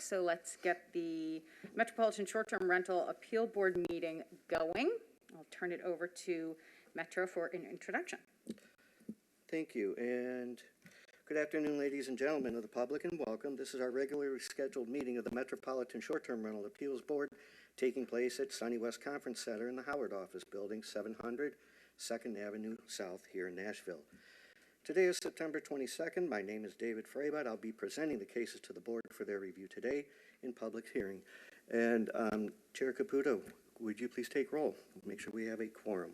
work, so let's get the Metropolitan Short-Term Rental Appeal Board meeting going. I'll turn it over to Metro for an introduction. Thank you, and good afternoon, ladies and gentlemen of the public, and welcome. This is our regularly scheduled meeting of the Metropolitan Short-Term Rental Appeals Board, taking place at Sonny West Conference Center in the Howard Office Building, 700 2nd Avenue South here in Nashville. Today is September 22nd. My name is David Freibot. I'll be presenting the cases to the board for their review today in public hearing. And Chair Caputo, would you please take roll? Make sure we have a quorum.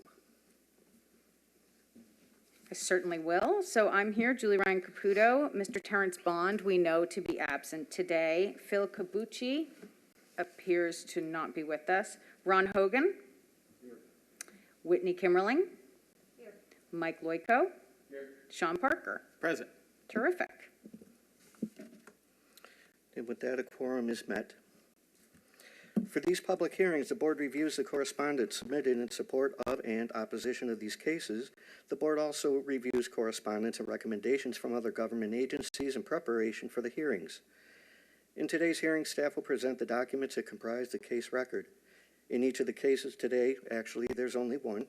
I certainly will. So I'm here, Julie Ryan Caputo. Mr. Terrence Bond, we know to be absent today. Phil Cabucci appears to not be with us. Ron Hogan. Here. Whitney Kimmerling. Here. Mike Loico. Here. Sean Parker. Present. Terrific. And with that, a quorum is met. For these public hearings, the board reviews the correspondence submitted in support of and opposition of these cases. The board also reviews correspondence and recommendations from other government agencies in preparation for the hearings. In today's hearing, staff will present the documents that comprise the case record. In each of the cases today, actually, there's only one.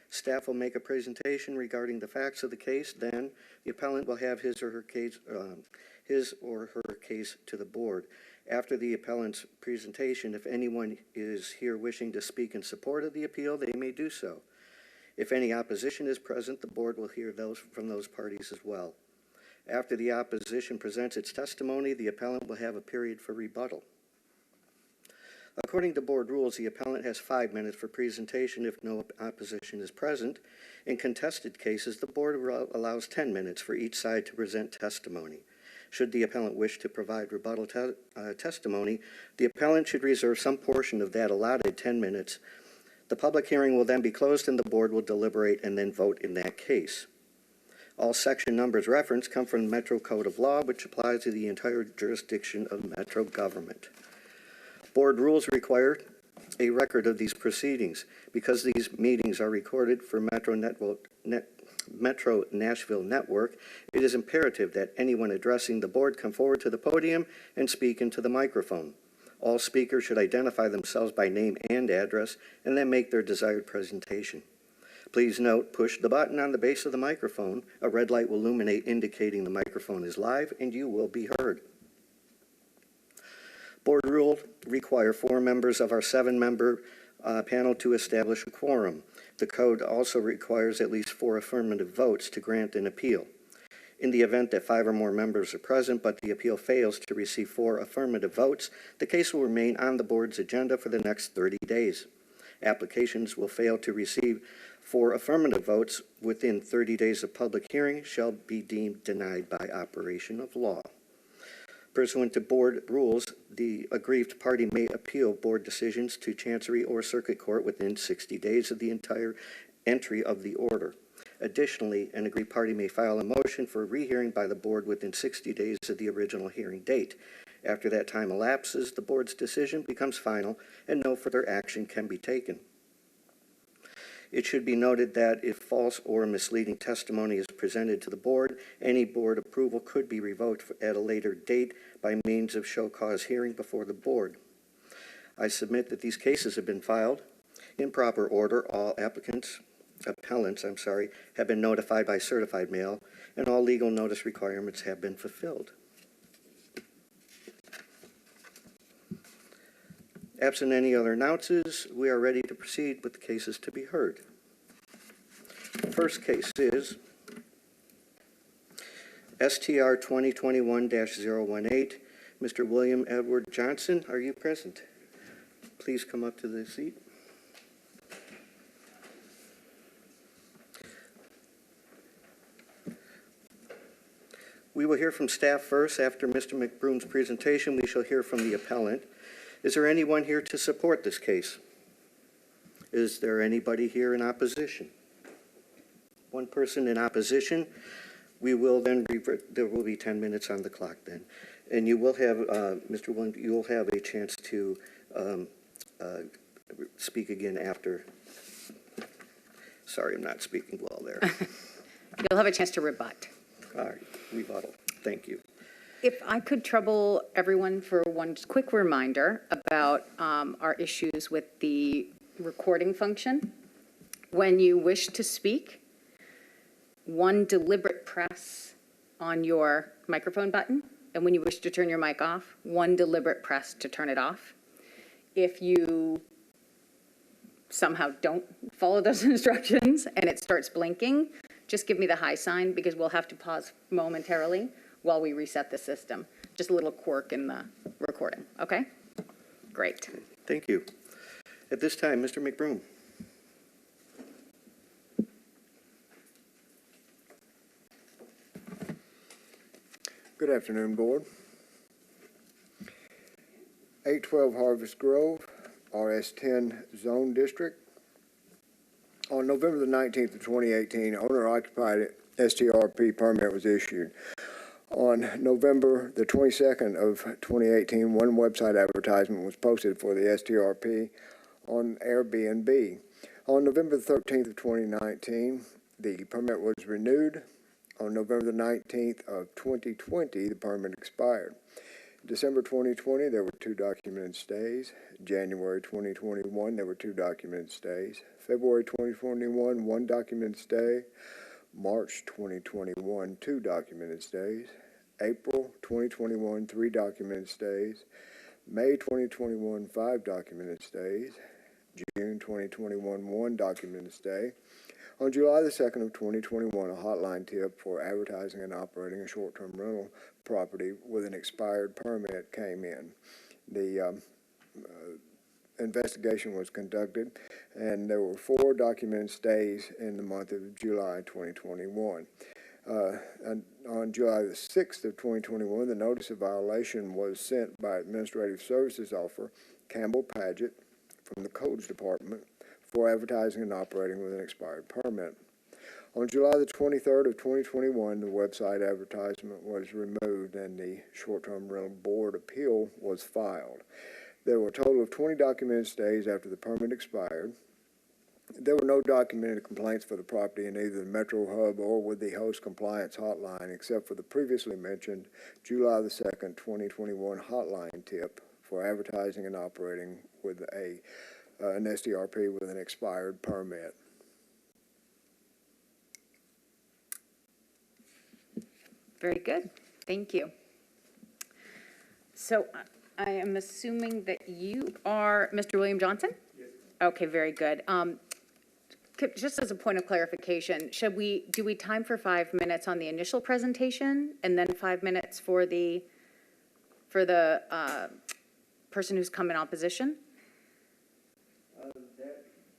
Staff will make a presentation regarding the facts of the case. Then the appellant will have his or her case to the board. After the appellant's presentation, if anyone is here wishing to speak in support of the appeal, they may do so. If any opposition is present, the board will hear those from those parties as well. After the opposition presents its testimony, the appellant will have a period for rebuttal. According to board rules, the appellant has 5 minutes for presentation if no opposition is present. In contested cases, the board allows 10 minutes for each side to present testimony. Should the appellant wish to provide rebuttal testimony, the appellant should reserve some portion of that allotted 10 minutes. The public hearing will then be closed and the board will deliberate and then vote in that case. All section numbers referenced come from the Metro Code of Law, which applies to the entire jurisdiction of Metro government. Board rules require a record of these proceedings. Because these meetings are recorded for Metro Nashville Network, it is imperative that anyone addressing the board come forward to the podium and speak into the microphone. All speakers should identify themselves by name and address and then make their desired presentation. Please note, push the button on the base of the microphone. A red light will illuminate indicating the microphone is live and you will be heard. Board rules require 4 members of our 7-member panel to establish a quorum. The code also requires at least 4 affirmative votes to grant an appeal. In the event that 5 or more members are present but the appeal fails to receive 4 affirmative votes, the case will remain on the board's agenda for the next 30 days. Applications will fail to receive 4 affirmative votes within 30 days of public hearing shall be deemed denied by operation of law. Pursuant to board rules, the aggrieved party may appeal board decisions to Chancery or Circuit Court within 60 days of the entire entry of the order. Additionally, an aggrieved party may file a motion for a rehearing by the board within 60 days of the original hearing date. After that time elapses, the board's decision becomes final and no further action can be taken. It should be noted that if false or misleading testimony is presented to the board, any board approval could be revoked at a later date by means of show cause hearing before the board. I submit that these cases have been filed in proper order. All appellants, have been notified by certified mail, and all legal notice requirements have been fulfilled. Absent any other announces, we are ready to proceed with the cases to be heard. The first case is STR 2021-018. Mr. William Edward Johnson, are you present? Please come up to the seat. We will hear from staff first. After Mr. McBroom's presentation, we shall hear from the appellant. Is there anyone here to support this case? Is there anybody here in opposition? One person in opposition. We will then revert. There will be 10 minutes on the clock then. And you will have, Mr. Williams, you will have a chance to speak again after. Sorry, I'm not speaking well there. You'll have a chance to rebut. All right, rebuttal. Thank you. If I could trouble everyone for one quick reminder about our issues with the recording function. When you wish to speak, one deliberate press on your microphone button, and when you wish to turn your mic off, one deliberate press to turn it off. If you somehow don't follow those instructions and it starts blinking, just give me the high sign because we'll have to pause momentarily while we reset the system. Just a little quirk in the recording, okay? Great. Thank you. At this time, Mr. McBroom. Good afternoon, Board. 812 Harvest Grove, RS10 Zone District. On November the 19th of 2018, owner-occupied STRP permit was issued. On November the 22nd of 2018, one website advertisement was posted for the STRP on Airbnb. On November the 13th of 2019, the permit was renewed. On November the 19th of 2020, the permit expired. December 2020, there were 2 documented stays. January 2021, there were 2 documented stays. February 2021, 1 documented stay. March 2021, 2 documented stays. April 2021, 3 documented stays. May 2021, 5 documented stays. June 2021, 1 documented stay. On July the 2nd of 2021, a hotline tip for advertising and operating a short-term rental property with an expired permit came in. The investigation was conducted, and there were 4 documented stays in the month of July 2021. And on July the 6th of 2021, the notice of violation was sent by Administrative Services Officer Campbell Paget from the Codes Department for advertising and operating with an expired permit. On July the 23rd of 2021, the website advertisement was removed and the short-term rental board appeal was filed. There were a total of 20 documented stays after the permit expired. There were no documented complaints for the property in either the Metro Hub or with the host compliance hotline, except for the previously mentioned July the 2nd, 2021 hotline tip for advertising and operating with an STRP with an expired permit. Very good. Thank you. So I am assuming that you are Mr. William Johnson? Yes. Okay, very good. Just as a point of clarification, do we time for 5 minutes on the initial presentation and then 5 minutes for the person who's come in opposition?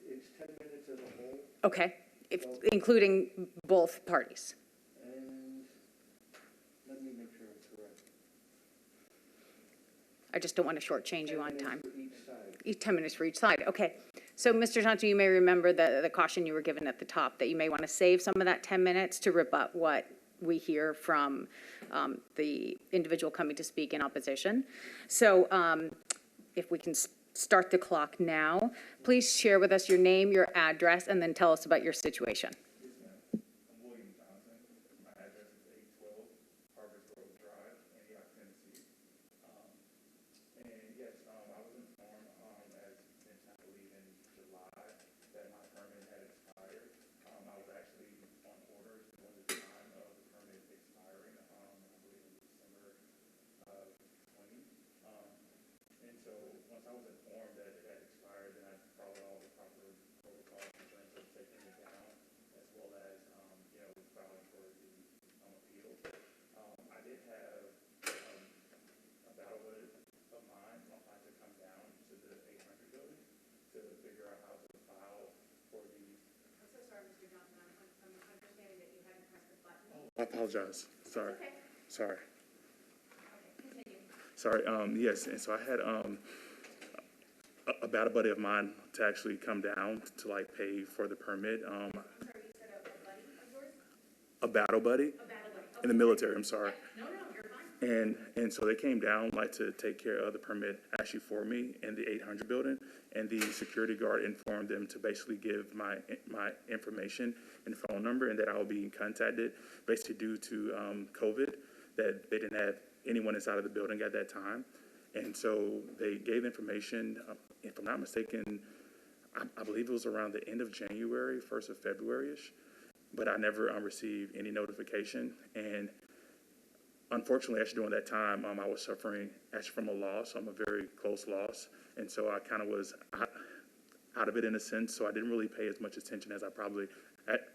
It's 10 minutes as a whole. Okay, including both parties. And let me make sure it's correct. I just don't want to shortchange you on time. For each side. 10 minutes for each side, okay. So, Mr. Johnson, you may remember the caution you were given at the top, that you may want to save some of that 10 minutes to rebut what we hear from the individual coming to speak in opposition. So, if we can start the clock now, please share with us your name, your address, and then tell us about your situation. Yes, ma'am. I'm William Johnson. My address is 812 Harvest Grove Drive, Antioch, Tennessee. And yes, I was informed, as mentioned, I believe in July, that my permit had expired. I was actually on orders during the time of the permit expiring, I believe in December of 20. And so once I was informed that it had expired, then I followed all the proper protocols in terms of taking it down, as well as, filing for the appeal. I did have a battlebud of mine wanting to come down to the 800 building to figure out how to file for the... I'm so sorry, Mr. Johnson. I'm understanding that you hadn't pressed the button. I apologize. Sorry. Okay. Sorry. Okay, continue. Sorry. Yes, and so I had a battle buddy of mine to actually come down to pay for the permit. I'm sorry, you said a buddy of yours? A battle buddy A battle buddy. in the military. I'm sorry. No, you're fine. And so they came down to take care of the permit actually for me in the 800 building, and the security guard informed them to basically give my information and phone number, and that I will be contacted basically due to COVID, that they didn't have anyone inside of the building at that time. And so they gave information, if I'm not mistaken, I believe it was around the end of January, 1st of February-ish, but I never received any notification. And unfortunately, actually during that time, I was suffering actually from a loss. I'm a very close loss. And so I kind of was out of it in a sense. So I didn't really pay as much attention as I probably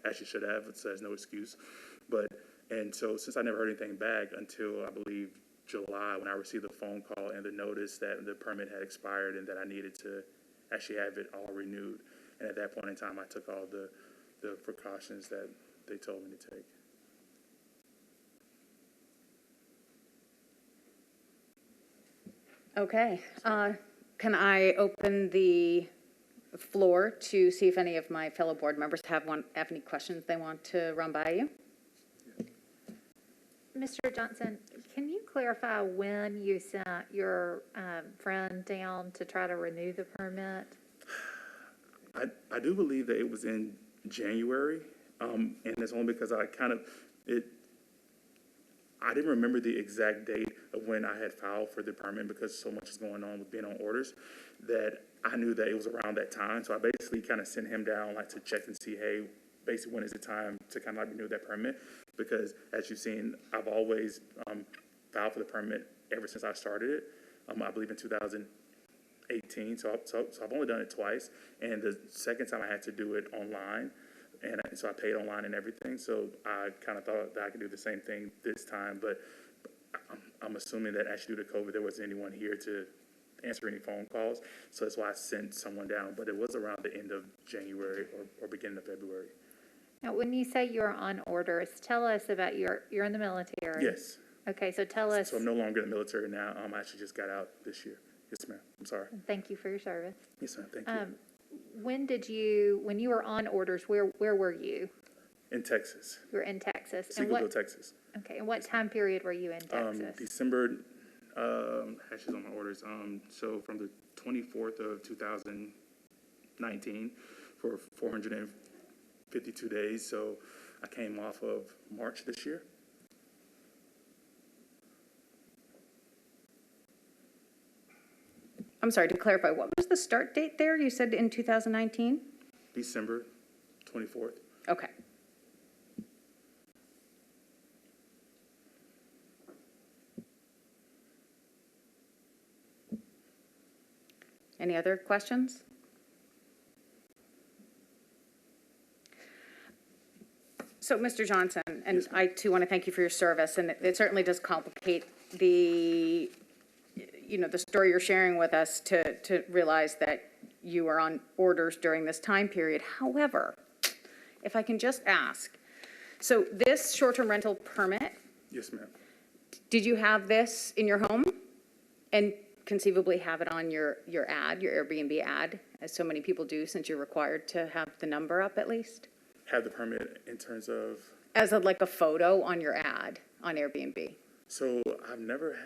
actually should have. So there's no excuse. And so since I never heard anything back until I believe July, when I received the phone call and the notice that the permit had expired and that I needed to actually have it all renewed. And at that point in time, I took all the precautions that they told me to take. Okay, can I open the floor to see if any of my fellow board members have any questions they want to run by you? Mr. Johnson, can you clarify when you sent your friend down to try to renew the permit? I do believe that it was in January, and it's only because I didn't remember the exact date of when I had filed for the permit because so much is going on with being on orders that I knew that it was around that time. So I basically kind of sent him down like to check and see, hey, basically when is the time to kind of like renew that permit? Because as you've seen, I've always filed for the permit ever since I started it. I believe in 2018. So I've only done it twice, and the second time I had to do it online. And so I paid online and everything. So I kind of thought that I could do the same thing this time. But I'm assuming that actually due to COVID, there wasn't anyone here to answer any phone calls. So that's why I sent someone down. But it was around the end of January or beginning of February. Now, when you say you're on orders, tell us about you're in the military. Yes. Okay, so tell us. So I'm no longer in the military now. I actually just got out this year. Yes, ma'am. I'm sorry. Thank you for your service. Yes, ma'am. Thank you. When you were on orders, where were you? In Texas. You were in Texas. Seagoville, Texas. Okay, and what time period were you in Texas? December, actually on my orders, so from the 24th of 2019 for 452 days, so I came off of March this year. I'm sorry, to clarify, what was the start date there? You said in 2019? December 24th. Okay. Any other questions? So, Mr. Johnson, and Yes, ma'am. I too want to thank you for your service, and it certainly does complicate the story you're sharing with us to realize that you were on orders during this time period. However, if I can just ask, so this short-term rental permit, Yes, ma'am. did you have this in your home and conceivably have it on your ad, your Airbnb ad, as so many people do since you're required to have the number up at least? Have the permit in terms of, As like a photo on your ad on Airbnb? so I've never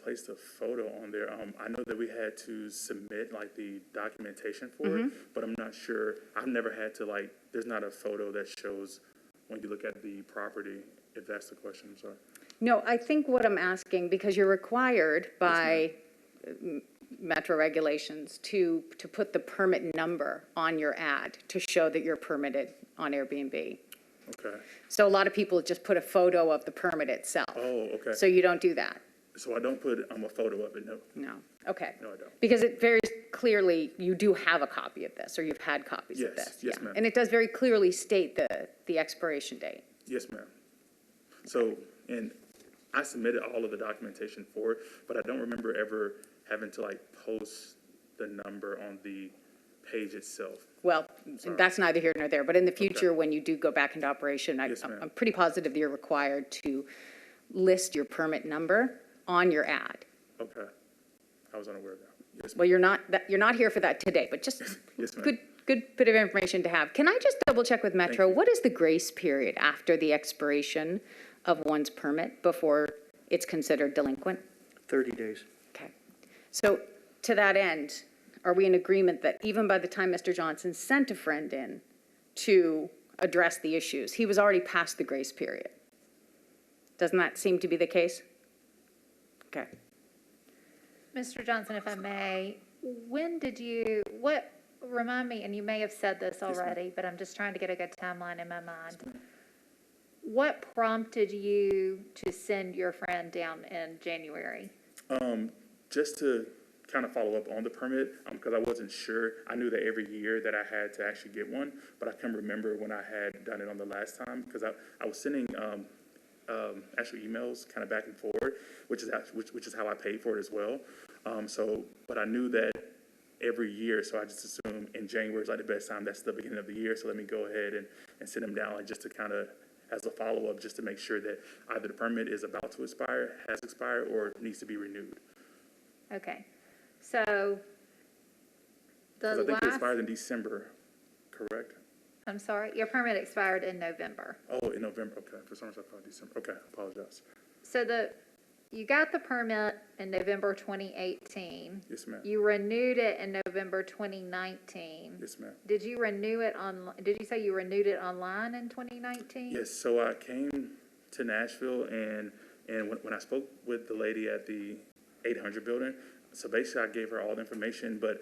placed a photo on there. I know that we had to submit like the documentation for it, but I'm not sure. I've never had to there's not a photo that shows when you look at the property, if that's the question, I'm sorry. No, I think what I'm asking, because you're required by Metro regulations to put the permit number on your ad to show that you're permitted on Airbnb. Okay. So a lot of people just put a photo of the permit itself. Oh, okay. So you don't do that? So I don't put a photo of it, no. No. Okay. No, I don't. Because it very clearly, you do have a copy of this, or you've had copies of Yes, this. yes, yeah. ma'am. And it does very clearly state the expiration date. Yes, ma'am. So, and I submitted all of the documentation for it, but I don't remember ever having to post the number on the page itself. Well, Sorry. that's neither here nor there, but in the future, when you do go back into operation, Yes, ma'am. I'm pretty positive that you're required to list your permit number on your ad. Okay. I was unaware of that. Yes, ma'am. Well, you're not here for that today, but just Yes, ma'am. good bit of information to have. Can I just double check with Metro? you. What is the grace period after the expiration of one's permit before it's considered delinquent? 30 days. Okay. So to that end, are we in agreement that even by the time Mr. Johnson sent a friend in to address the issues, he was already past the grace period? Doesn't that seem to be the case? Okay. Mr. Johnson, if I may, remind me, and you may have said this already, but I'm just trying to get a good timeline in my mind. What prompted you to send your friend down in January? Just to kind of follow up on the permit, because I wasn't sure. I knew that every year that I had to actually get one, but I couldn't remember when I had done it on the last time, because I was sending actual emails kind of back and forward, which is how I paid for it as well. But I knew that every year, so I just assumed in January is like the best time. That's the beginning of the year, so let me go ahead and send them down, like, just to kind of, as a follow-up, just to make sure that either the permit is about to expire, has expired, or needs to be renewed. Okay, so Because I think it expired in December, correct? I'm sorry, your permit expired in November. Oh, in November, okay. For some reason I thought December. Okay, I apologize. So you got the permit in November 2018. Yes, ma'am. You renewed it in November 2019. Yes, ma'am. Did you say you renewed it online in 2019? Yes, so I came to Nashville, and when I spoke with the lady at the 800 building, so basically I gave her all the information, but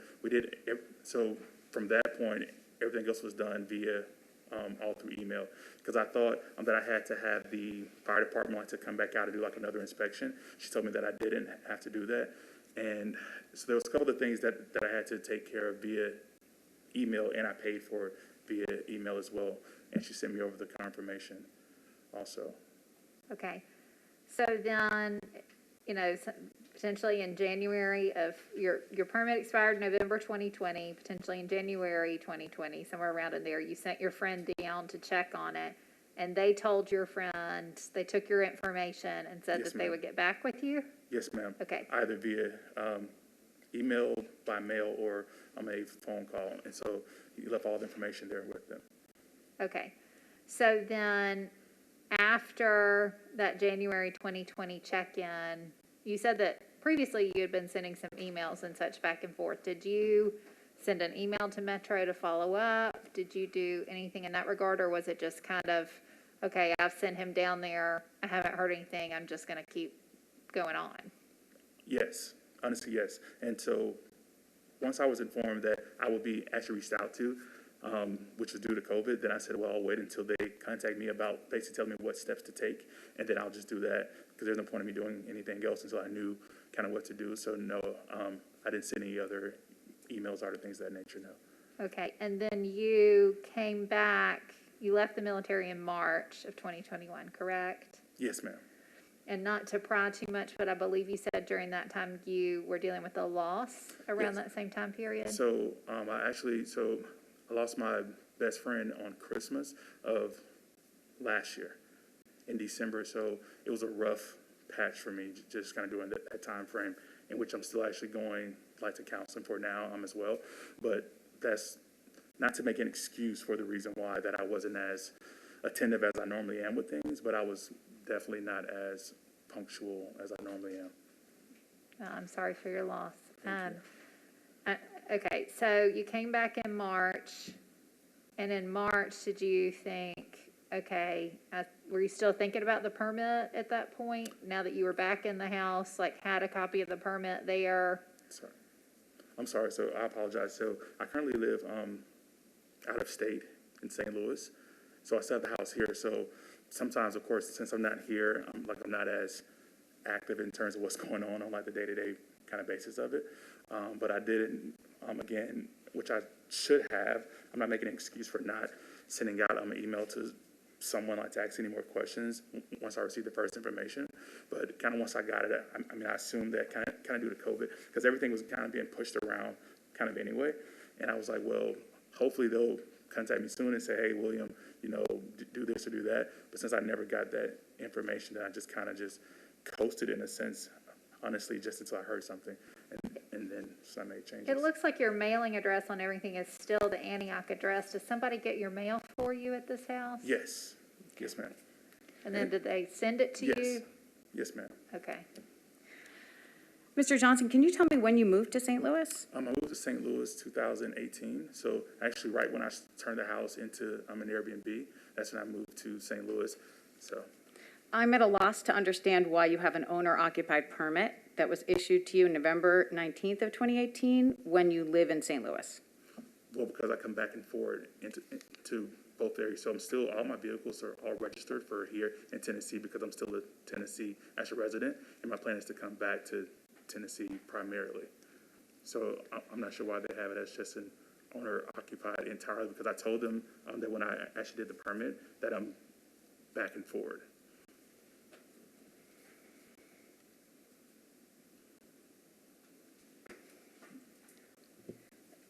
so from that point, everything else was done via all through email, because I thought that I had to have the fire department to come back out and do like another inspection. She told me that I didn't have to do that, and so there was a couple of things that I had to take care of via email, and I paid for via email as well, and she sent me over the confirmation also. Okay, so then, potentially in January of, your permit expired November 2020, potentially in January 2020, somewhere around in there, you sent your friend down to check on it, and they told your friend, they took your information and said Yes, that they ma'am. would get back with you? Yes, ma'am. Okay. Either via email, by mail, or on a phone call, and so you left all the information there with them. Okay, so then after that January 2020 check-in, you said that previously you had been sending some emails and such back and forth. Did you send an email to Metro to follow up? Did you do anything in that regard, or was it just kind of, okay, I've sent him down there, I haven't heard anything, I'm just going to keep going on? Yes, honestly, yes. And so once I was informed that I would be actually reached out to, which was due to COVID, then I said, well, I'll wait until they contact me about basically telling me what steps to take, and then I'll just do that, because there's no point in me doing anything else until I knew kind of what to do. So no, I didn't send any other emails or things of that nature, no. Okay, and then you came back, you left the military in March of 2021, correct? Yes, ma'am. And not to pry too much, but I believe you said during that time you were dealing with a loss around Yes. that same time period? So I lost my best friend on Christmas of last year in December. So it was a rough patch for me, just kind of doing that time frame, in which I'm still actually going to counseling for now as well. But that's not to make an excuse for the reason why that I wasn't as attentive as I normally am with things, but I was definitely not as punctual as I normally am. I'm sorry for your loss. Thank you. Okay, so you came back in March, and in March, did you think, okay, were you still thinking about the permit at that point? Now that you were back in the house, had a copy of the permit there? Sorry. I'm sorry, so I apologize. So I currently live out of state in St. Louis, so I still have the house here. So sometimes, of course, since I'm not here, I'm not as active in terms of what's going on the day-to-day kind of basis of it. But I did it, again, which I should have. I'm not making an excuse for not sending out an email to someone to ask any more questions once I received the first information. But kind of once I got it, I assumed that kind of due to COVID, because everything was kind of being pushed around kind of anyway. And I was like, well, hopefully they'll contact me soon and say, hey, William, do this or do that. But since I never got that information, then I just kind of coasted in a sense, honestly, just until I heard something. And then I made changes. It looks like your mailing address on everything is still the Antioch address. Does somebody get your mail for you at this house? Yes. Yes, ma'am. And then did they send it to Yes. you? Yes, ma'am. Okay. Mr. Johnson, can you tell me when you moved to St. Louis? I moved to St. Louis 2018. So actually right when I turned the house into an Airbnb, that's when I moved to St. Louis. So I'm at a loss to understand why you have an owner-occupied permit that was issued to you November 19th of 2018 when you live in St. Louis? Well, because I come back and forth into both areas, so I'm still, all my vehicles are all registered for here in Tennessee because I'm still a Tennessee as a resident, and my plan is to come back to Tennessee primarily. So I'm not sure why they have it as just an owner occupied entirely, because I told them that when I actually did the permit, that I'm back and forward.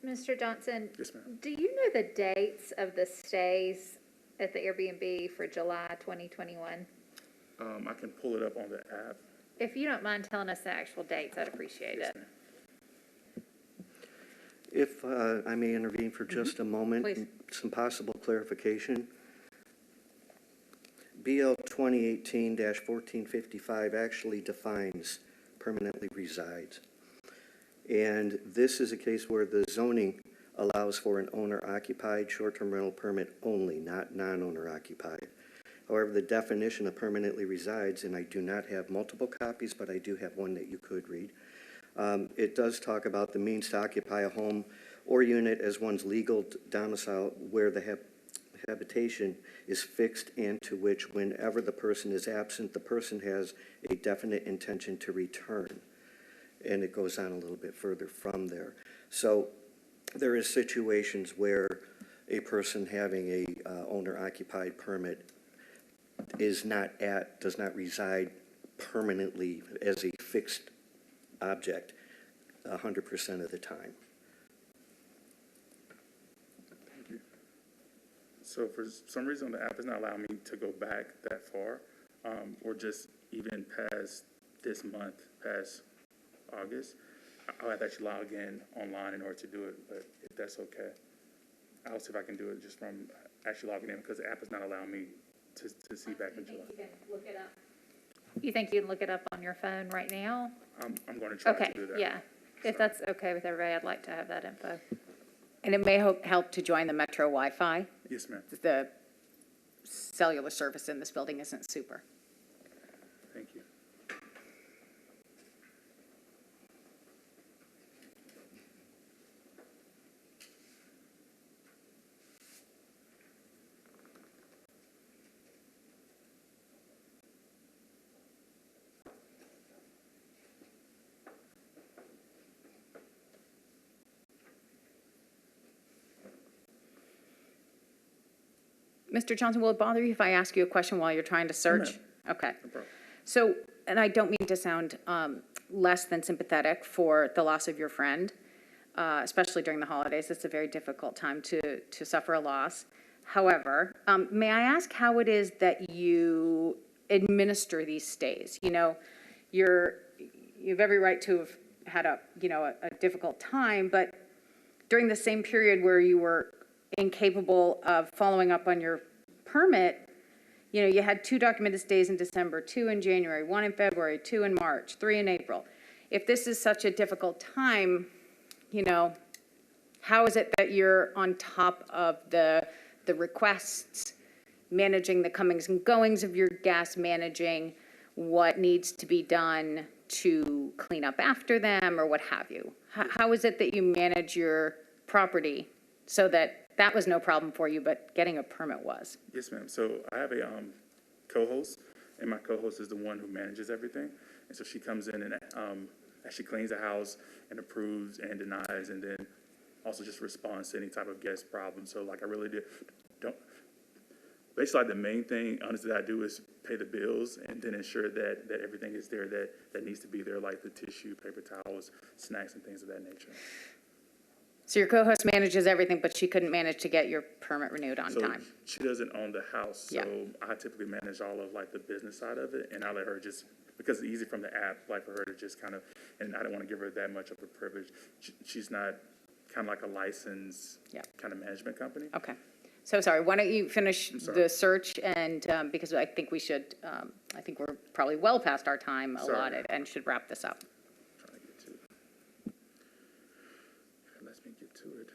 Mr. Johnson, Yes, ma'am. do you know the dates of the stays at the Airbnb for July 2021? I can pull it up on the app. If you don't mind telling us the actual dates, I'd appreciate Yes, it. ma'am. If I may intervene for just a moment, Please. some possible clarification. BL 2018-1455 actually defines permanently resides. And this is a case where the zoning allows for an owner-occupied short-term rental permit only, not non-owner occupied. However, the definition of permanently resides, and I do not have multiple copies, but I do have one that you could read. It does talk about the means to occupy a home or unit as one's legal domicile where the habitation is fixed and to which whenever the person is absent, the person has a definite intention to return. And it goes on a little bit further from there. So there is situations where a person having a owner-occupied permit does not reside permanently as a fixed object 100% of the time. Thank you. So for some reason, the app is not allowing me to go back that far, or just even past this month, past August. I'll have to actually log in online in order to do it, but if that's okay, I'll see if I can do it just from actually logging in, because the app is not allowing me to see back in July. You think you can look it up on your phone right now? I'm going to try Okay, to do that. yeah. If that's okay with everybody, I'd like to have that info. And it may help to join the Metro Wi-Fi. Yes, ma'am. The cellular service in this building isn't super. Thank you. Mr. Johnson, will it bother you if I ask you a question while you're trying to search? Okay. No problem. So, and I don't mean to sound less than sympathetic for the loss of your friend, especially during the holidays. It's a very difficult time to suffer a loss. However, may I ask how it is that you administer these stays? You know, you have every right to have had a difficult time, but during the same period where you were incapable of following up on your permit, you know, you had 2 documented stays in December, 2 in January, 1 in February, 2 in March, 3 in April. If this is such a difficult time, you know, how is it that you're on top of the requests, managing the comings and goings of your guests, managing what needs to be done to clean up after them or what have you? How is it that you manage your property so that was no problem for you, but getting a permit was? Yes, ma'am. So I have a co-host, and my co-host is the one who manages everything. And so she comes in and actually cleans the house and approves and denies, and then also just responds to any type of guest problem. So like I really don't. Basically, like the main thing, honestly, that I do is pay the bills and then ensure that everything is there that needs to be there, like the tissue, paper towels, snacks, and things of that nature. So your co-host manages everything, but she couldn't manage to get your permit renewed on So time? she doesn't own the house, so Yeah. I typically manage all of like the business side of it, and I let her just, because it's easy from the app, like for her to just kind of, and I don't want to give her that much of a privilege. She's not kind of like a licensed Yeah. kind of management company. Okay. So sorry, why don't you finish sorry. the search and, because I think we should, I think we're probably well past our time Sorry. allotted and should wrap this up. Trying to get to it. Let me get to it.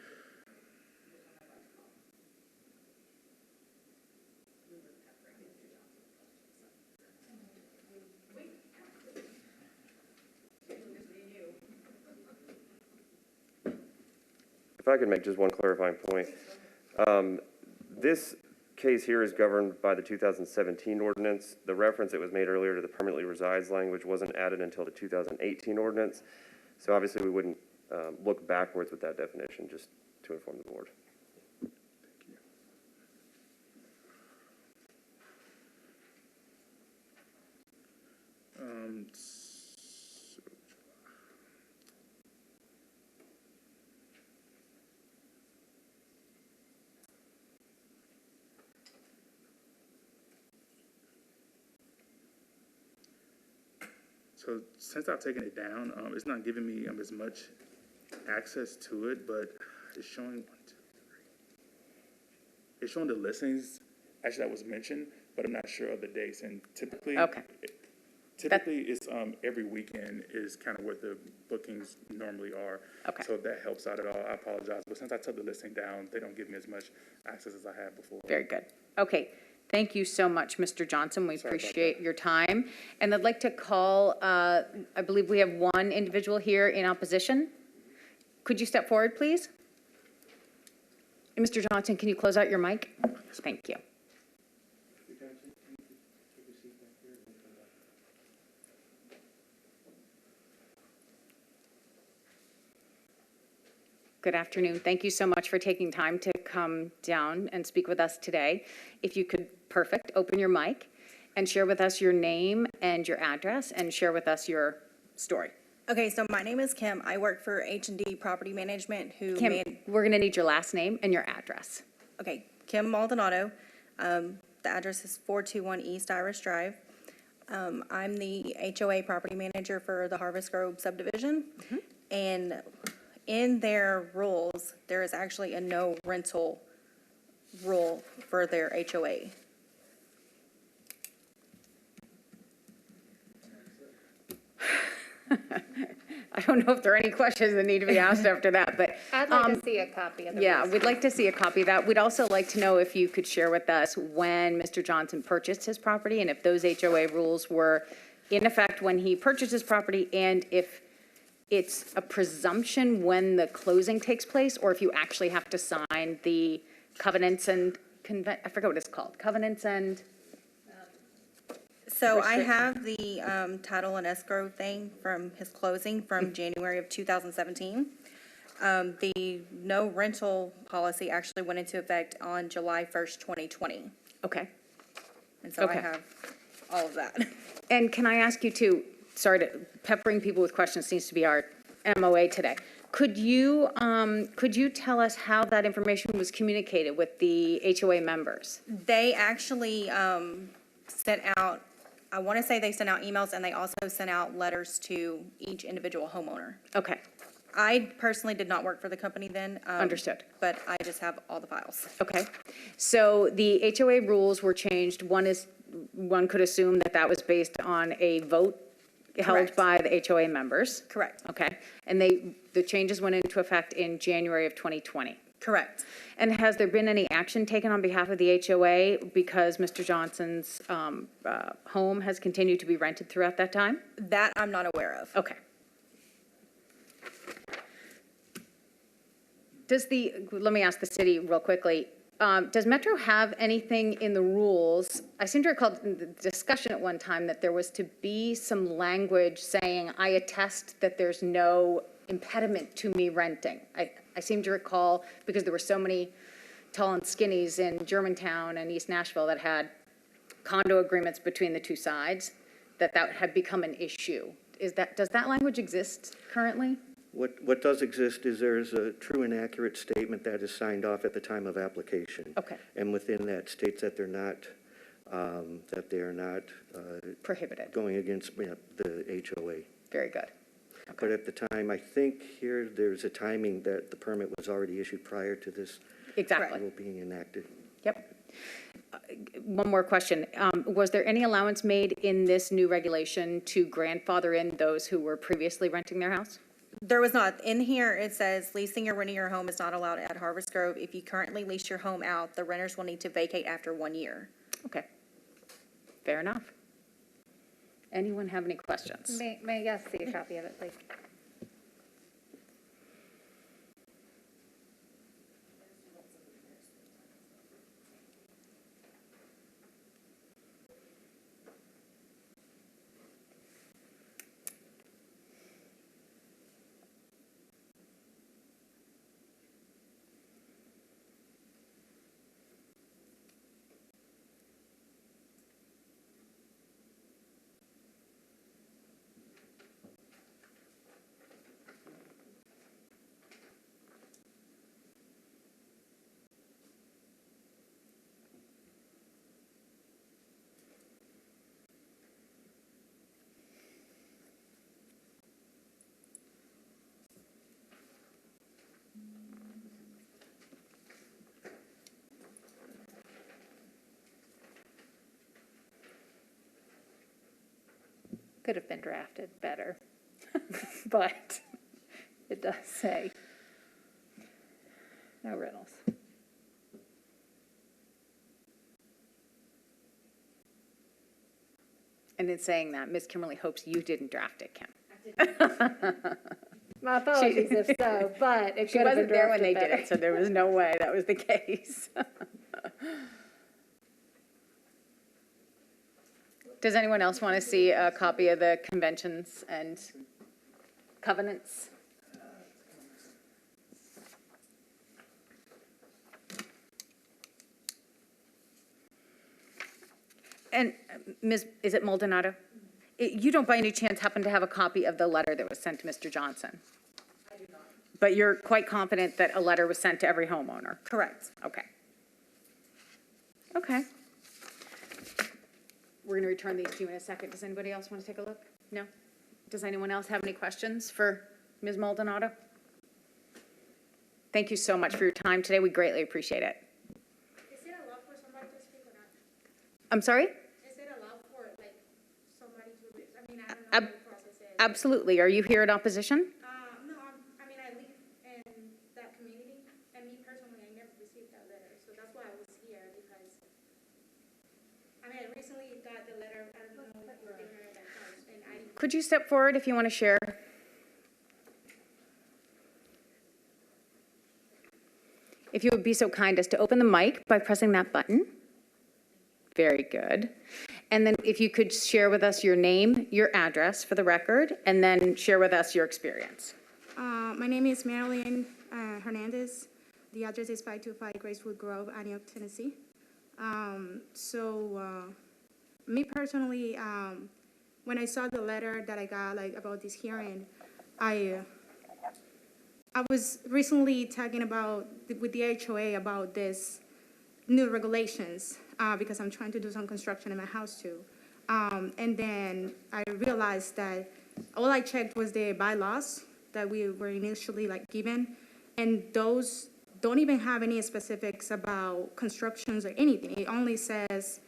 I could make just one clarifying point. This case here is governed by the 2017 ordinance. The reference that was made earlier to the permanently resides language wasn't added until the 2018 ordinance. So obviously, we wouldn't look backwards with that definition, just to inform the board. So since I've taken it down, it's not giving me as much access to it, but it's showing it's showing the listings actually that was mentioned, but I'm not sure of the dates. And typically, Okay. it's every weekend is kind of what the bookings normally are. Okay. So if that helps out at all, I apologize. But since I took the listing down, they don't give me as much access as I had before. Very good. Okay, thank you so much, Mr. Johnson. We Sorry about appreciate your time. And I'd like to call, I believe we have one individual here in opposition. Could you step forward, please? And Mr. Johnson, can you close out your mic? Thank you. Good afternoon. Thank you so much for taking time to come down and speak with us today. If you could, perfect, open your mic and share with us your name and your address and share with us your story. Okay, so my name is Kim. I work for H&D Property Management Kim, we're going to need your last name and your address. Okay, Kim Maldonado. The address is 421 East Irish Drive. I'm the HOA property manager for the Harvest Grove subdivision. And in their rules, there is actually a no rental rule for their HOA. I don't know if there are any questions that need to be asked after that, but I'd like to see a copy of the yeah, rules. we'd like to see a copy of that. We'd also like to know if you could share with us when Mr. Johnson purchased his property and if those HOA rules were in effect when he purchased his property, and if it's a presumption when the closing takes place, or if you actually have to sign the covenants and I forget what it's called, covenants and, So I have the title and escrow thing from his closing from January of 2017. The no rental policy actually went into effect on July 1st, 2020. okay. And so I Okay. have all of that. And can I ask you to, sorry to, peppering people with questions seems to be our MOA today. Could you tell us how that information was communicated with the HOA members? They actually sent out, I want to say they sent out emails, and they also sent out letters to each individual homeowner. Okay, I personally did not work for the company then. Understood. But I just have all the files. okay. So the HOA rules were changed. One could assume that that was based on a vote held Correct. by the HOA members. Correct. Okay, and the changes went into effect in January of 2020. Correct. And has there been any action taken on behalf of the HOA because Mr. Johnson's home has continued to be rented throughout that time? That I'm not aware of. Okay. Let me ask the city real quickly. Does Metro have anything in the rules? I seem to recall the discussion at one time that there was to be some language saying, I attest that there's no impediment to me renting. I seem to recall, because there were so many tall and skinnies in Germantown and East Nashville that had condo agreements between the two sides, that had become an issue. Does that language exist currently? What does exist is there is a true and accurate statement that is signed off at the time of application. Okay. And within that states that they are not Prohibited. going against the HOA. Very good. But at the time, I think here, there's a timing that the permit was already issued prior to this Exactly. rule being enacted. Yep. One more question. Was there any allowance made in this new regulation to grandfather in those who were previously renting their house? There was not. In here, it says leasing or renting your home is not allowed at Harvest Grove. If you currently lease your home out, the renters will need to vacate after 1 year. Okay. Fair enough. Anyone have any questions? May I see a copy of it, please? could have been drafted better, but it does say no rentals. And in saying that, Ms. Kimberly hopes you didn't draft it, Kim. My apologies if so, but it She could have been wasn't there when they drafted did it, so there was no way that was the case. Does anyone else want to see a copy of the conventions and covenants? And Ms., is it Maldonado? You don't by any chance happen to have a copy of the letter that was sent to Mr. Johnson? I do not. But you're quite confident that a letter was sent to every homeowner? Correct. Okay. Okay. We're going to return these to you in a second. Does anybody else want to take a look? No? Does anyone else have any questions for Ms. Maldonado? Thank you so much for your time today. We greatly appreciate it. Is it allowed for somebody to speak or not? I'm sorry? Is it allowed for, like, somebody to, I mean, I don't know Ab- what the process is. Absolutely. Are you here in opposition? No, I mean, I live in that community, and me personally, I never received that letter, so that's why I was here, because, I mean, I recently got the letter, I don't know if you were at that house, and I, Could you step forward if you want to share? If you would be so kind as to open the mic by pressing that button. Very good. And then if you could share with us your name, your address for the record, and then share with us your experience. my name is Marilyn Hernandez. The address is 525 Gracewood Grove, Antioch, Tennessee. Me personally, when I saw the letter that I got, like, about this hearing, I was recently talking about, with the HOA about this new regulations, because I'm trying to do some construction in my house too. And then I realized that all I checked was the bylaws that we were initially, like, given, and those don't even have any specifics about constructions or anything. It only says,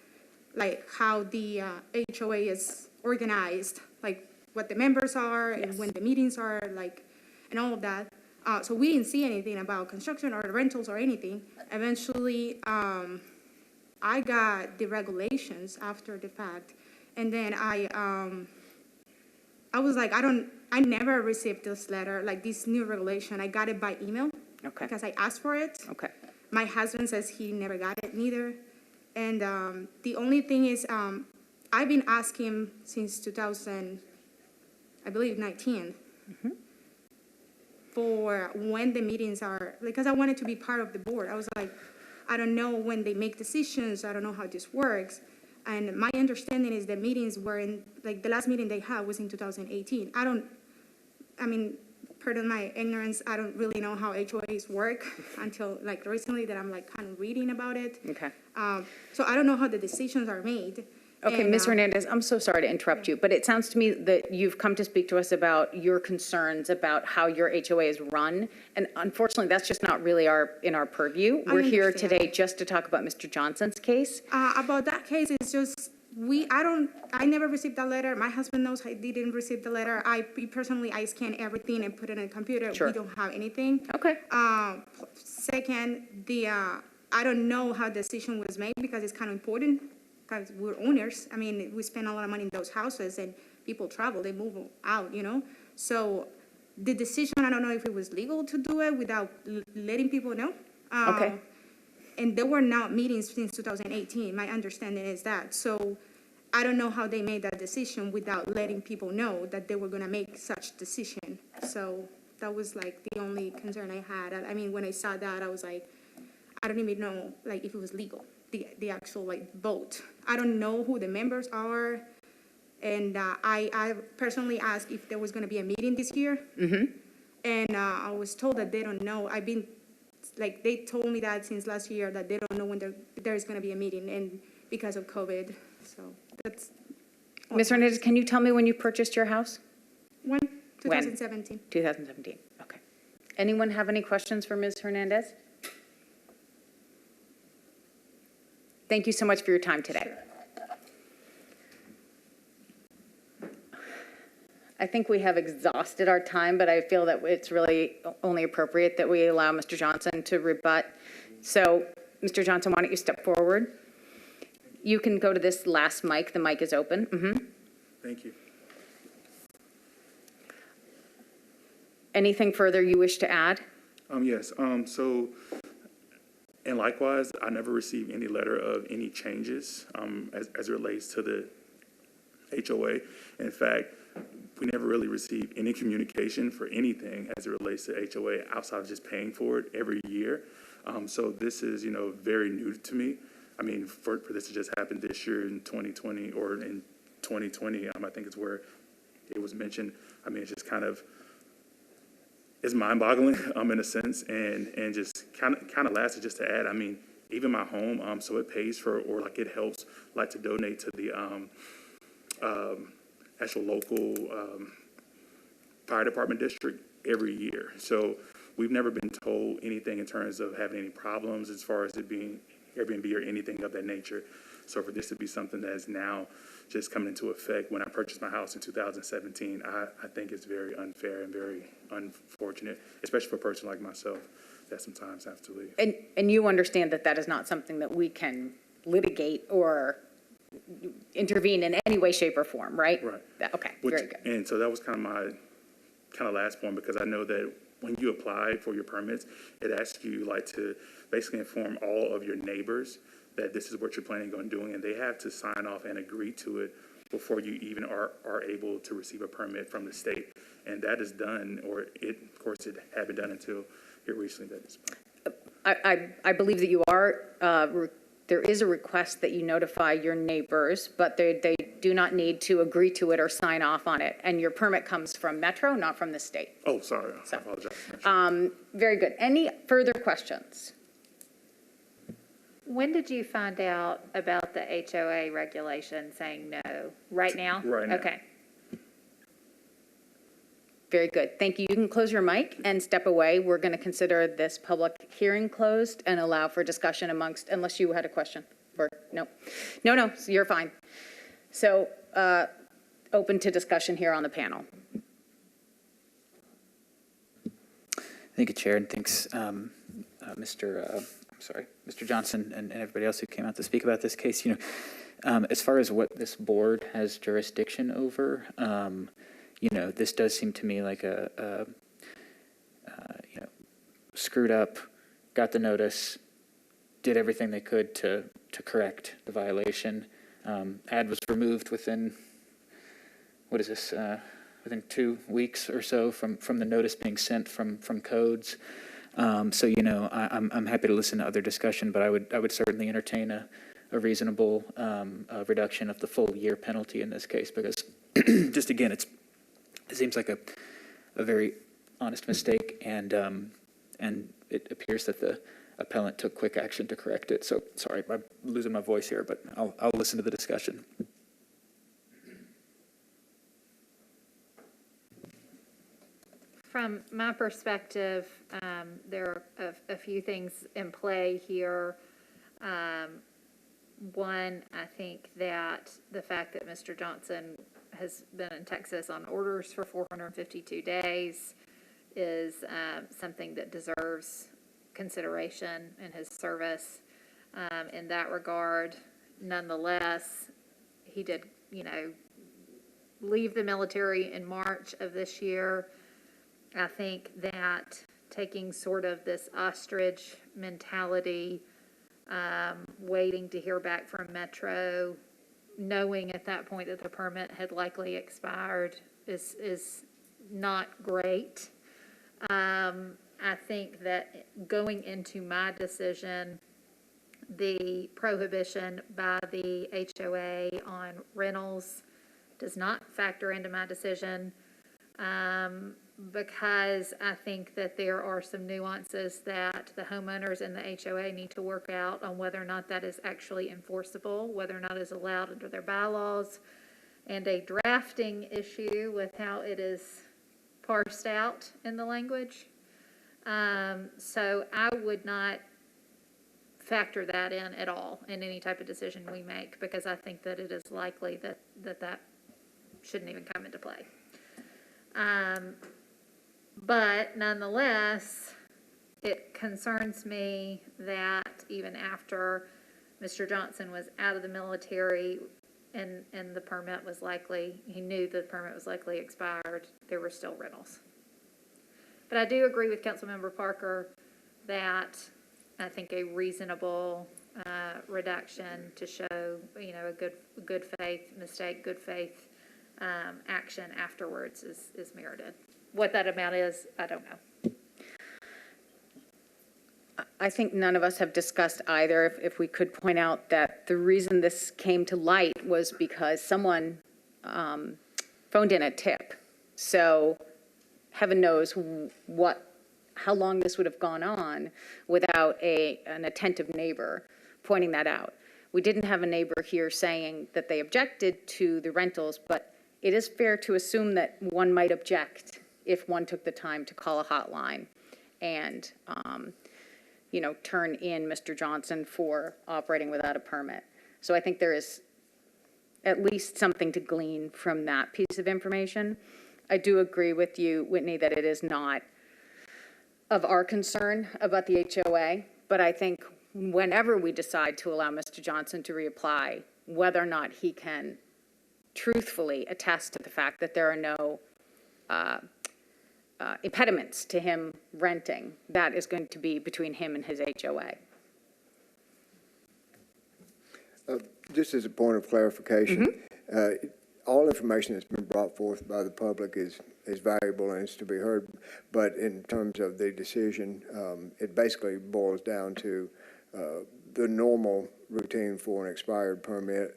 like, how the HOA is organized, like what the members are and when the meetings are, like, and all of that. So we didn't see anything about construction or rentals or anything. Eventually, I got the regulations after the fact, and then I was like, I never received this letter, like this new regulation. I got it by email. Okay. Because I asked for it. Okay. My husband says he never got it neither. And the only thing is, I've been asking since 2000, I believe 19, for when the meetings are, because I wanted to be part of the board. I was like, I don't know when they make decisions. I don't know how this works. And my understanding is the meetings were in, like, the last meeting they had was in 2018. Pardon my ignorance, I don't really know how HOAs work until, like, recently that I'm, like, kind of reading about it. Okay. So I don't know how the decisions are made. Okay, And, Ms. Hernandez, I'm so sorry to interrupt you, but it sounds to me that you've come to speak to us about your concerns about how your HOA is run, and unfortunately, that's just not really in our purview. I We're here understand. today just to talk about Mr. Johnson's case. About that case, it's just, I never received that letter. My husband knows I didn't receive the letter. I scan everything and put it in a computer. Sure. We don't have anything. Okay. Second, I don't know how the decision was made because it's kind of important, because we're owners. I mean, we spend a lot of money in those houses and people travel, they move out, you know? So the decision, I don't know if it was legal to do it without letting people know. Okay. And there were not meetings since 2018. My understanding is that. So I don't know how they made that decision without letting people know that they were going to make such decision. So that was, like, the only concern I had. I mean, when I saw that, I was like, I don't even know, like, if it was legal, the actual, like, vote. I don't know who the members are. And I personally asked if there was going to be a meeting this year. And I was told that they don't know. They told me that since last year, that they don't know when there's going to be a meeting, and because of COVID. So that's Ms. Hernandez, can you tell me when you purchased your house? 2017. 2017, okay. Anyone have any questions for Ms. Hernandez? Thank you so much for your time today. I think we have exhausted our time, but I feel that it's really only appropriate that we allow Mr. Johnson to rebut. So, Mr. Johnson, why don't you step forward? You can go to this last mic. The mic is open. Thank you. Anything further you wish to add? Yes, so, and likewise, I never received any letter of any changes, as it relates to the HOA. In fact, we never really received any communication for anything as it relates to HOA outside of just paying for it every year. So this is, very new to me. I mean, for this to just happen this year in 2020 or in 2020, I think it's where it was mentioned. I mean, it's just kind of, it's mind-boggling, in a sense, and just kind of lastly, just to add, I mean, even my home, so it pays for, or like it helps, like to donate to the actual local fire department district every year. So we've never been told anything in terms of having any problems as far as it being Airbnb or anything of that nature. So for this to be something that is now just coming into effect when I purchased my house in 2017, I think it's very unfair and very unfortunate, especially for a person like myself that sometimes have to leave. And you understand that that is not something that we can litigate or intervene in any way, shape, or form, right? Right. Okay, very good. And so that was kind of my last point, because I know that when you apply for your permits, it asks you like to basically inform all of your neighbors that this is what you're planning on doing, and they have to sign off and agree to it before you even are able to receive a permit from the state. And that is done, or of course, it had been done until here recently. I believe that you are, there is a request that you notify your neighbors, but they do not need to agree to it or sign off on it. And your permit comes from Metro, not from the state. Oh, sorry, I apologize. Very good. Any further questions? When did you find out about the HOA regulation saying no? Right now? Right now. Okay. Very good. Thank you. You can close your mic and step away. We're going to consider this public hearing closed and allow for discussion amongst, unless you had a question or no. No, so you're fine. So open to discussion here on the panel. Thank you, Chair, and thanks, Mr. Johnson and everybody else who came out to speak about this case. As far as what this board has jurisdiction over, this does seem to me like a screwed up, got the notice, did everything they could to correct the violation. Ad was removed within, within 2 weeks or so from the notice being sent from codes. So I'm happy to listen to other discussion, but I would certainly entertain a reasonable reduction of the full year penalty in this case, because just again, it seems like a very honest mistake, and it appears that the appellant took quick action to correct it. So sorry, I'm losing my voice here, but I'll listen to the discussion. From my perspective, there are a few things in play here. One, I think that the fact that Mr. Johnson has been in Texas on orders for 452 days is something that deserves consideration in his service in that regard. Nonetheless, he did, leave the military in March of this year. I think that taking sort of this ostrich mentality, waiting to hear back from Metro, knowing at that point that the permit had likely expired is not great. I think that going into my decision, the prohibition by the HOA on rentals does not factor into my decision, because I think that there are some nuances that the homeowners and the HOA need to work out on whether or not that is actually enforceable, whether or not it is allowed under their bylaws, and a drafting issue with how it is parsed out in the language. So I would not factor that in at all in any type of decision we make, because I think that it is likely that shouldn't even come into play. But nonetheless, it concerns me that even after Mr. Johnson was out of the military and the permit was likely, he knew the permit was likely expired, there were still rentals. But I do agree with Councilmember Parker that I think a reasonable reduction to show, you know, a good faith mistake, good faith action afterwards is merited. What that amount is, I don't know. I think none of us have discussed either, if we could point out that the reason this came to light was because someone phoned in a tip. So heaven knows how long this would have gone on without an attentive neighbor pointing that out. We didn't have a neighbor here saying that they objected to the rentals, but it is fair to assume that one might object if one took the time to call a hotline and, you know, turn in Mr. Johnson for operating without a permit. So I think there is at least something to glean from that piece of information. I do agree with you, Whitney, that it is not of our concern about the HOA, but I think whenever we decide to allow Mr. Johnson to reapply, whether or not he can truthfully attest to the fact that there are no impediments to him renting, that is going to be between him and his HOA. Just as a point of clarification, all information that's been brought forth by the public is valuable and is to be heard, but in terms of the decision, it basically boils down to the normal routine for an expired permit.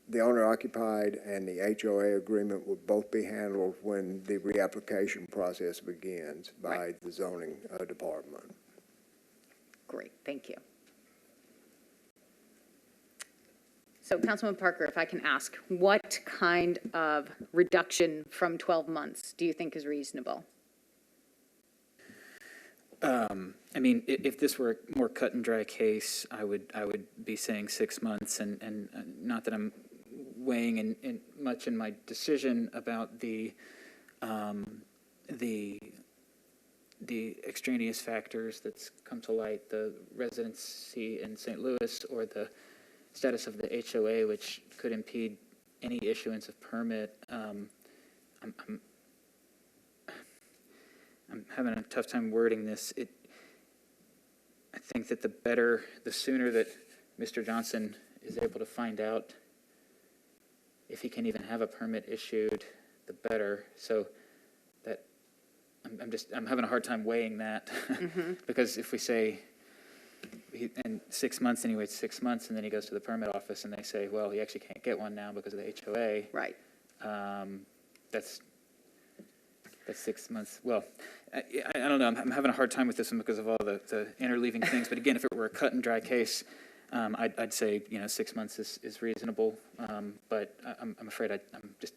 The owner-occupied and the HOA agreement will both be handled when the reapplication process begins by the zoning department. Great, thank you. So Councilman Parker, if I can ask, what kind of reduction from 12 months do you think is reasonable? I mean, if this were a more cut and dry case, I would be saying 6 months, and not that I'm weighing in much in my decision about the extraneous factors that's come to light, the residency in St. Louis or the status of the HOA, which could impede any issuance of permit. I'm having a tough time wording this. I think that the sooner that Mr. Johnson is able to find out if he can even have a permit issued, the better. So that I'm having a hard time weighing that because if we say in 6 months, and he waits 6 months, and then he goes to the permit office, and they say, well, he actually can't get one now because of the HOA. Right. That's 6 months. Well, I don't know. I'm having a hard time with this one because of all the interleaving things. But again, if it were a cut and dry case, I'd say 6 months is reasonable. But I'm afraid I'm just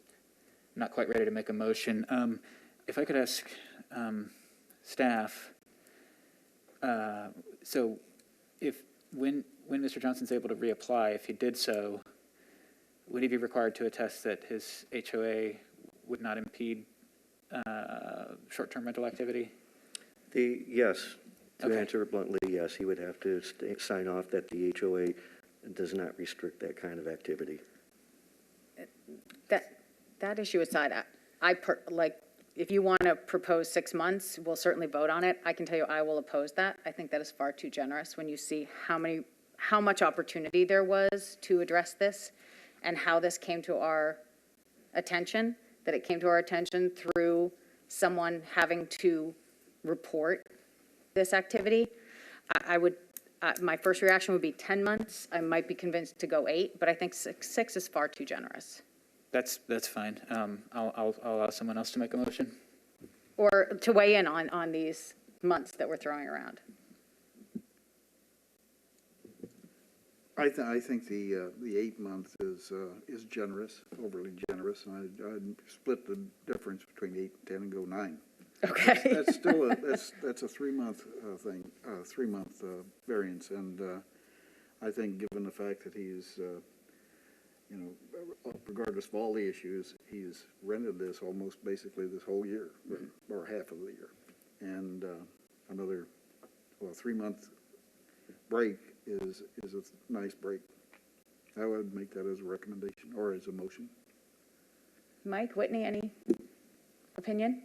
not quite ready to make a motion. If I could ask staff, so when Mr. Johnson's able to reapply, if he did so, would he be required to attest that his HOA would not impede short-term rental activity? Yes, to Okay. answer it bluntly, yes, he would have to sign off that the HOA does not restrict that kind of activity. That issue aside, if you want to propose 6 months, we'll certainly vote on it. I can tell you I will oppose that. I think that is far too generous when you see how much opportunity there was to address this and how this came to our attention, that it came to our attention through someone having to report this activity. My first reaction would be 10 months. I might be convinced to go 8, but I think six is far too generous. That's fine. I'll allow someone else to make a motion. Or to weigh in on these months that we're throwing around. I think the 8 months is generous, overly generous, and I'd split the difference between 8 and 10 and go 9. Okay. That's still that's a 3 month thing, 3 month variance, and I think given the fact that he's regardless of all the issues, he's rented this almost basically this whole year, or half of the year. And another, 3-month break is a nice break. I would make that as a recommendation or as a motion. Mike, Whitney, any opinion?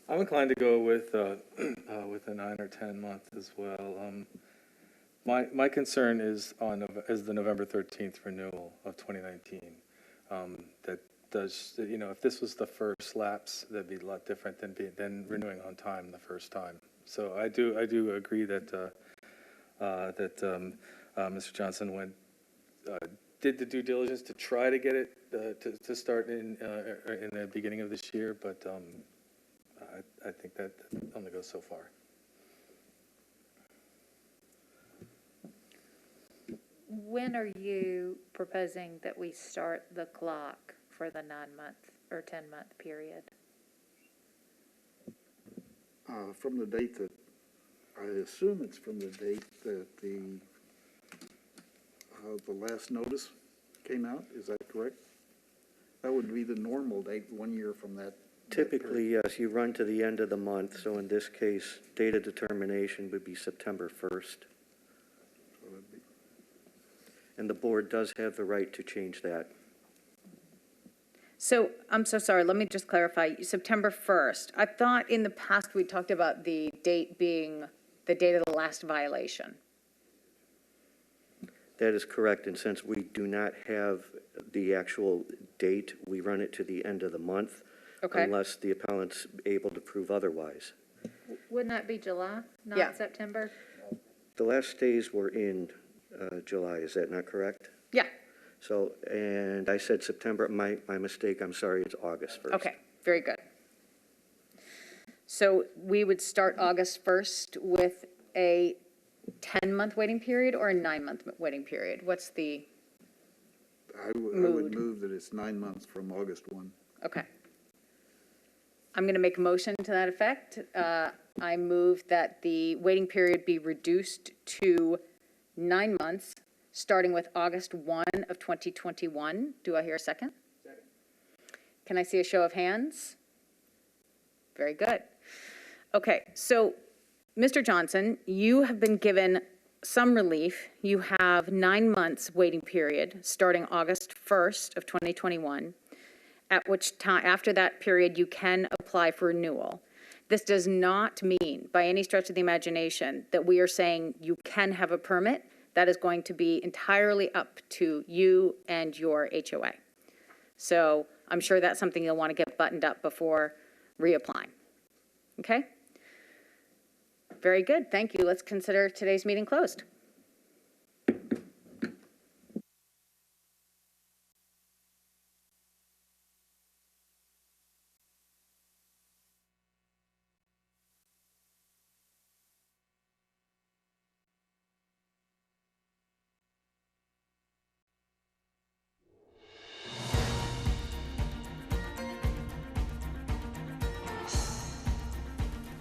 I'm inclined to go with a 9 or 10 month as well. My concern is the November 13th renewal of 2019. That does, if this was the first lapse, that'd be a lot different than renewing on time the first time. So I do agree that Mr. Johnson did the due diligence to try to get it to start in the beginning of this year, but I think that only goes so far. When are you proposing that we start the clock for the 9-month or 10-month period? From the date that, I assume it's from the date that the last notice came out, is that correct? That would be the normal date, 1 year from that. Typically, yes, you run to the end of the month, so in this case, date of determination would be September 1st. So that'd be- And the board does have the right to change that. So, I'm so sorry, let me just clarify, September 1st. I thought in the past we talked about the date being the date of the last violation. That is correct, and since we do not have the actual date, we run it to the end of the month. Okay. Unless the appellant's able to prove otherwise. Wouldn't that be July, Yeah. not September? The last days were in July, is that not correct? Yeah, So, and I said September, my mistake, I'm sorry, it's August 1st. okay, very good. So we would start August 1st with a 10-month waiting period or a 9-month waiting period? What's the, I would Mood. move that it's 9 months from August 1. okay. I'm going to make a motion to that effect. I move that the waiting period be reduced to 9 months, starting with August 1 of 2021. Do I hear a second? Second. Can I see a show of hands? Very good. Okay, so, Mr. Johnson, you have been given some relief. You have 9 months waiting period, starting August 1st of 2021. At which time, after that period, you can apply for renewal. This does not mean, by any stretch of the imagination, that we are saying you can have a permit. That is going to be entirely up to you and your HOA. So I'm sure that's something you'll want to get buttoned up before reapplying. Okay? Very good, thank you. Let's consider today's meeting closed.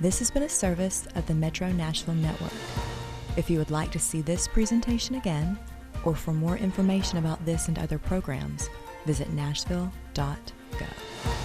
This has been a service of the Metro Nashville Network. If you would like to see this presentation again, or for more information about this and other programs, visit nashville.gov.